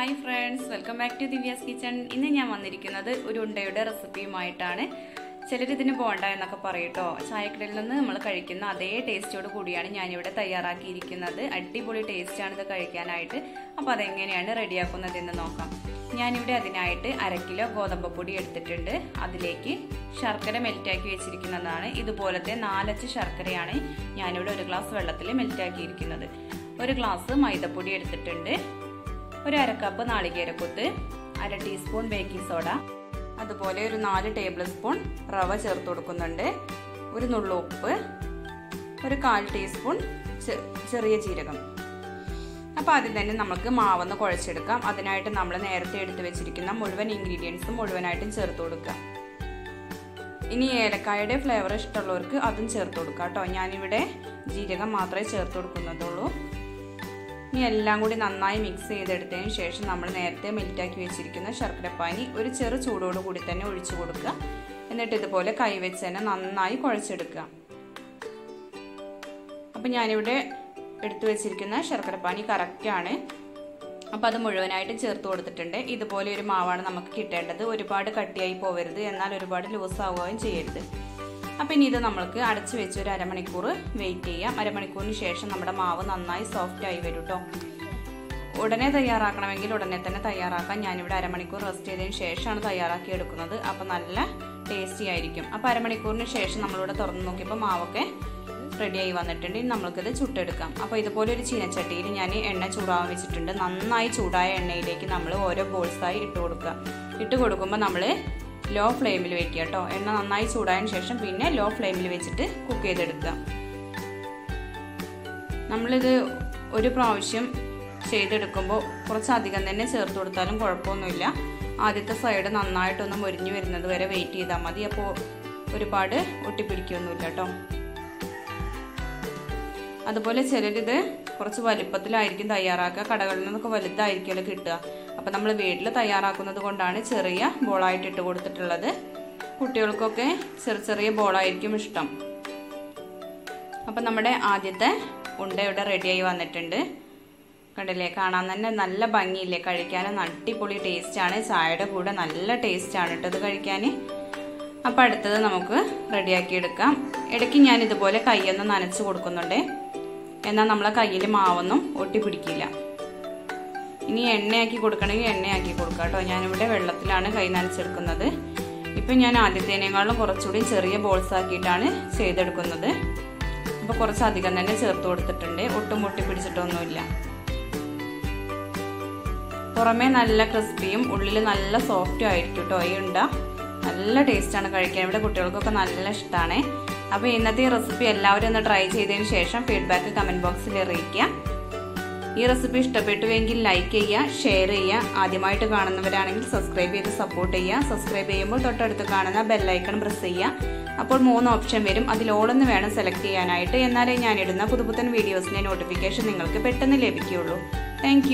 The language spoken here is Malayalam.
Hi friends, welcome back to Divya's kitchen. ഇന്ന് ഞാൻ വന്നിരിക്കുന്നത് ഒരു ഉണ്ടയുടെ റെസിപ്പിയുമായിട്ടാണ്. ചിലർ ഇതിന് ബോണ്ട എന്നൊക്കെ പറയൂട്ടോ. ചായക്കടയിൽ നിന്ന് നമ്മൾ കഴിക്കുന്ന അതേ ടേസ്റ്റോട് കൂടിയാണ് ഞാനിവിടെ തയ്യാറാക്കിയിരിക്കുന്നത്. അടിപൊളി ടേസ്റ്റാണ് ഇത് കഴിക്കാനായിട്ട്. അപ്പോൾ അതെങ്ങനെയാണ് റെഡിയാക്കുന്നതെന്ന് നോക്കാം. ഞാനിവിടെ അതിനായിട്ട് 1/2 കിലോ ഗോതമ്പ് പൊടി എടുത്തിട്ടുണ്ട്. അതിലേക്ക് ശർക്കര മെൽറ്റാക്കി വെച്ചിരിക്കുന്നതാണ്. ഇതുപോലത്തെ 4 അച്ച് ശർക്കരയാണ് ഞാനിവിടെ 1 ഗ്ലാസ് വെള്ളത്തിൽ മെൽറ്റാക്കിയിരിക്കുന്നത്. 1 ഗ്ലാസ് മൈദപ്പൊടി എടുത്തിട്ടുണ്ട്. 1/2 കപ്പ് നാളികേരക്കൊത്ത്, 1/2 ടീസ്പൂൺ ബേക്കിംഗ് സോഡ, അതുപോലെ 4 ടേബിൾ സ്പൂൺ റവ ചേർത്ത് കൊടുക്കുന്നുണ്ട്. 1 നുള്ളു ഉപ്പ്, 1/4 ടീസ്പൂൺ ചെറിയ ജീരകം. അപ്പോൾ ആദ്യം തന്നെ നമുക്ക് മാവൊന്ന് കുഴച്ചെടുക്കാം. അതിനായിട്ട് നമ്മൾ നേരത്തെ എടുത്തു വെച്ചിരിക്കുന്ന മുഴുവൻ ഇൻഗ്രീഡിയൻസും മുഴുവനായിട്ടും ചേർത്ത് കൊടുക്കാം. ഇനി ഏലക്കായുടെ ഫ്ലേവർ ഇഷ്ടമുള്ളവർക്ക് അതും ചേർത്ത് കൊടുക്കാം കേട്ടോ. ഞാനിവിടെ ജീരകം മാത്രമേ ചേർത്ത് കൊടുക്കുന്നതുള്ളൂ. ഇനി എല്ലാം കൂടി നന്നായി മിക്സ് ചെയ്തെടുത്തതിന് ശേഷം നമ്മൾ നേരത്തെ മെൽറ്റാക്കി വെച്ചിരിക്കുന്ന ശർക്കരപ്പാനി ഒരു ചെറു ചൂടോട് കൂടി തന്നെ ഒഴിച്ചു കൊടുക്കുക. എന്നിട്ട് ഇതുപോലെ കൈവച്ച് തന്നെ നന്നായി കുഴച്ചെടുക്കുക. അപ്പം ഞാനിവിടെ എടുത്തു വെച്ചിരിക്കുന്ന ശർക്കരപ്പാനി കറക്റ്റാണ്. അപ്പം അത് മുഴുവനായിട്ട് ചേർത്ത് കൊടുത്തിട്ടുണ്ട്. ഇതുപോലെ ഒരു മാവാണ് നമുക്ക് കിട്ടേണ്ടത്. ഒരുപാട് കട്ടിയായി പോവരുത്, എന്നാൽ ഒരുപാട് ലൂസ് ആവുകയും ചെയ്യരുത്. അപ്പം ഇനി ഇത് നമ്മൾക്ക് അടച്ചു വെച്ച് ഒരു അരമണിക്കൂർ വെയിറ്റ് ചെയ്യാം. അരമണിക്കൂറിന് ശേഷം നമ്മുടെ മാവ് നന്നായി സോഫ്റ്റ് ആയി വരും കേട്ടോ. ഉടനെ തയ്യാറാക്കണമെങ്കിൽ ഉടനെ തന്നെ തയ്യാറാക്കാം. ഞാനിവിടെ അരമണിക്കൂർ റെസ്റ്റ് ചെയ്തതിന് ശേഷമാണ് തയ്യാറാക്കി എടുക്കുന്നത്. അപ്പം നല്ല ടേസ്റ്റി ആയിരിക്കും. അപ്പം അരമണിക്കൂറിന് ശേഷം നമ്മളിവിടെ തുറന്ന് നോക്കിയപ്പോൾ മാവൊക്കെ റെഡിയായി വന്നിട്ടുണ്ട്. ഇനി നമ്മൾക്കിത് ചുട്ടെടുക്കാം. അപ്പോൾ ഇതുപോലെ ഒരു ചീനച്ചട്ടിയിൽ ഞാൻ എണ്ണ ചൂടാവാൻ വെച്ചിട്ടുണ്ട്. നന്നായി ചൂടായ എണ്ണയിലേക്ക് നമ്മൾ ഓരോ ബോൾസായി ഇട്ട് കൊടുക്കുക. ഇട്ട് കൊടുക്കുമ്പോൾ നമ്മൾ ലോ ഫ്ലെയിമിൽ വെക്കുക കേട്ടോ. എണ്ണ നന്നായി ചൂടായതിനു ശേഷം പിന്നെ ലോ ഫ്ലെയിമിൽ വെച്ചിട്ട് കുക്ക് ചെയ്തെടുക്കുക. നമ്മളിത് ഒരു പ്രാവശ്യം ചെയ്തെടുക്കുമ്പോൾ കുറച്ചധികം തന്നെ ചേർത്ത് കൊടുത്താലും കുഴപ്പമൊന്നുമില്ല. ആദ്യത്തെ സൈഡ് നന്നായിട്ടൊന്ന് മൊരിഞ്ഞു വരുന്നത് വരെ വെയിറ്റ് ചെയ്താൽ മതി. അപ്പോൾ ഒരുപാട് ഒട്ടിപ്പിടിക്കൊന്നുമില്ല കേട്ടോ. അതുപോലെ ചിലരിത് കുറച്ച് വലുപ്പത്തിലായിരിക്കും തയ്യാറാക്കുക. കടകളിൽ നിന്നൊക്കെ വലുതായിരിക്കുമല്ലോ കിട്ടുക. അപ്പം നമ്മൾ വീട്ടിൽ തയ്യാറാക്കുന്നത് കൊണ്ടാണ് ചെറിയ ബോളായിട്ട് ഇട്ട് കൊടുത്തിട്ടുള്ളത്. കുട്ടികൾക്കൊക്കെ ചെറിയ ബോളായിരിക്കും ഇഷ്ടം. അപ്പം നമ്മുടെ ആദ്യത്തെ ഉണ്ട ഇവിടെ റെഡിയായി വന്നിട്ടുണ്ട്. കണ്ടില്ലേ, കാണാൻ തന്നെ നല്ല ഭംഗിയില്ലേ. കഴിക്കാൻ അടിപൊളി ടേസ്റ്റാണ്. ചായയുടെ കൂടെ നല്ല ടേസ്റ്റാണ് കേട്ടോ ഇത് കഴിക്കാൻ. അപ്പം അടുത്തത് നമുക്ക് റെഡിയാക്കി എടുക്കാം. ഇടയ്ക്ക് ഞാൻ ഇതുപോലെ കൈയൊന്ന് നനച്ച് കൊടുക്കുന്നുണ്ട്. എന്നാൽ നമ്മളെ കയ്യിൽ മാവൊന്നും ഒട്ടിപ്പിടിക്കില്ല. ഇനി എണ്ണയാക്കി കൊടുക്കണമെങ്കിൽ എണ്ണയാക്കി കൊടുക്കാം കേട്ടോ. ഞാനിവിടെ വെള്ളത്തിലാണ് കൈ നനച്ചെടുക്കുന്നത്. ഇപ്പം ഞാൻ ആദ്യത്തേനേക്കാളും കുറച്ചുകൂടി ചെറിയ ബോൾസ് ആക്കിയിട്ടാണ് ചെയ്തെടുക്കുന്നത്. അപ്പോൾ കുറച്ചധികം തന്നെ ചേർത്ത് കൊടുത്തിട്ടുണ്ട്. ഒട്ടും ഒട്ടിപ്പിടിച്ചിട്ടൊന്നുമില്ല. പുറമേ നല്ല ക്രിസ്പിയും ഉള്ളിൽ നല്ല സോഫ്റ്റും ആയിരിക്കും കേട്ടോ ഈ ഉണ്ട. നല്ല ടേസ്റ്റാണ് കഴിക്കാൻ. ഇവിടെ കുട്ടികൾക്കൊക്കെ നല്ല ഇഷ്ടമാണ്. അപ്പോൾ ഇന്നത്തെ ഈ റെസിപ്പി എല്ലാവരും ഒന്ന് ട്രൈ ചെയ്തതിന് ശേഷം ഫീഡ്ബാക്ക് കമൻറ്റ് ബോക്സിൽ അറിയിക്കുക. ഈ റെസിപ്പി ഇഷ്ടപ്പെട്ടുവെങ്കിൽ ലൈക്ക് ചെയ്യുക, ഷെയർ ചെയ്യുക. ആദ്യമായിട്ട് കാണുന്നവരാണെങ്കിൽ സബ്സ്ക്രൈബ് ചെയ്ത് സപ്പോർട്ട് ചെയ്യുക. സബ്സ്ക്രൈബ് ചെയ്യുമ്പോൾ തൊട്ടടുത്ത് കാണുന്ന ബെല്ലൈക്കൺ പ്രസ് ചെയ്യുക. അപ്പോൾ 3 ഓപ്ഷൻ വരും. അതിൽ ഓളൊന്ന് വേണം സെലക്ട് ചെയ്യാനായിട്ട്. എന്നാലേ ഞാനിടുന്ന പുതുപുത്തൻ വീഡിയോസിൻ്റെ നോട്ടിഫിക്കേഷൻ നിങ്ങൾക്ക് പെട്ടെന്ന് ലഭിക്കുകയുള്ളൂ. താങ്ക്